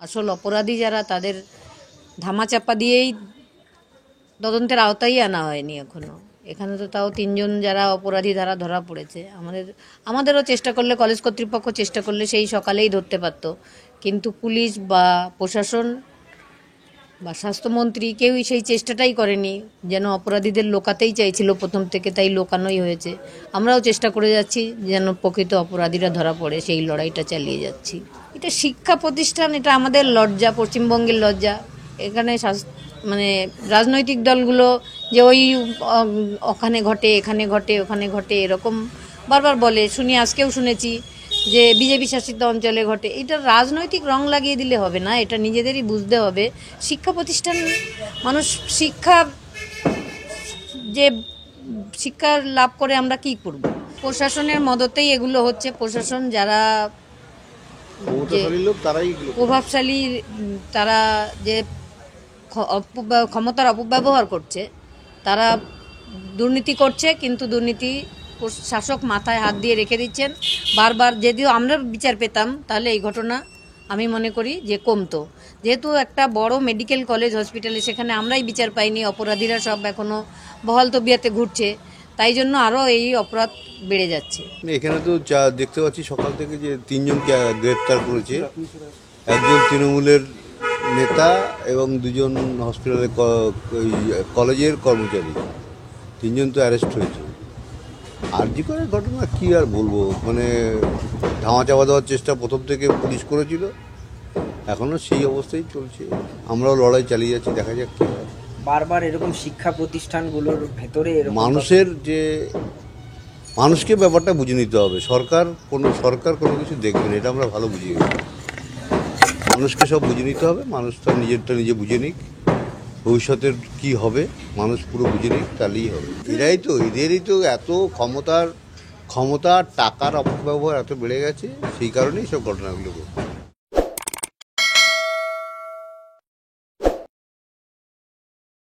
আসল অপরাধী যারা তাদের ধামাচাপা দিয়েই তদন্তের আওতায় আনা হয়নি এখনো। এখানে তো তাও 3জন যারা অপরাধী ধারা ধরা পড়েছে। আমাদেরও চেষ্টা করলে, কলেজ কর্তৃপক্ষ চেষ্টা করলে সেই সকালেই ধরতে পারত, কিন্তু পুলিশ বা প্রশাসন বা স্বাস্থ্যমন্ত্রী কেউই সেই চেষ্টাটাই করেনি। যেন অপরাধীদের লোকাতেই চাইছিল প্রথম থেকে, তাই লোকানোই হয়েছে। আমরাও চেষ্টা করে যাচ্ছি যেন প্রকৃত অপরাধীরা ধরা পড়ে, সেই লড়াইটা চালিয়ে যাচ্ছি। এটা শিক্ষা প্রতিষ্ঠান, এটা আমাদের লজ্জা, পশ্চিমবঙ্গের লজ্জা। এখানে মানে রাজনৈতিক দলগুলো যে ওই ওখানে ঘটে, এখানে ঘটে, ওখানে ঘটে, এরকম বারবার বলে শুনি। আজকেও শুনেছি যে বিজেপি শাসিত অঞ্চলে ঘটে। এটা রাজনৈতিক রং লাগিয়ে দিলে হবে না, এটা নিজেদেরই বুঝতে হবে। শিক্ষা প্রতিষ্ঠান, মানুষ শিক্ষা লাভ করে আমরা কি করব? প্রশাসনের মদতেই এগুলো হচ্ছে। প্রশাসন যারা প্রভাবশালী, তারা যে ক্ষমতার অপব্যবহার করছে, তারা দুর্নীতি করছে, কিন্তু দুর্নীতি শাসক মাথায় হাত দিয়ে রেখে দিচ্ছেন বারবার। যদিও আমরা বিচার পেতাম তাহলে এই ঘটনা আমি মনে করি যে কমতো। যেহেতু একটা বড় মেডিকেল কলেজ হসপিটালে, সেখানে আমরাই বিচার পাইনি, অপরাধীরা সব এখনও বহাল তবিয়াতে ঘুরছে, তাই জন্য আরও এই অপরাধ বেড়ে যাচ্ছে। এখানে তো দেখতে পাচ্ছি সকাল থেকে যে 3জনকে গ্রেপ্তার করেছে। একজন তৃণমূলের নেতা এবং 2জন হসপিটালের কলেজের কর্মচারী। 3জন তো অ্যারেস্ট হয়েছে। আরজি করের ঘটনা কি আর বলবো, মানে ধামাচাপা দেওয়ার চেষ্টা প্রথম থেকে পুলিশ করেছিল, এখনও সেই অবস্থায় চলছে। আমরাও লড়াই চালিয়ে যাচ্ছি, দেখা যাক কী হয়। বারবার এরকম শিক্ষা প্রতিষ্ঠানগুলোর ভেতরে মানুষকে ব্যাপারটা বুঝে নিতে হবে। সরকার কোনো কিছু দেখবে না, এটা আমরা ভালো বুঝি। মানুষকে সব বুঝে নিতে হবে। মানুষ তার নিজেরটা নিজে বুঝে নিক, ভবিষ্যতের কি হবে মানুষ পুরো বুঝে নিক, তাহলেই হবে। এদেরই তো এত ক্ষমতার টাকার অপব্যবহার এত বেড়ে গেছে, সেই কারণেই সব ঘটনাগুলো ঘটছে।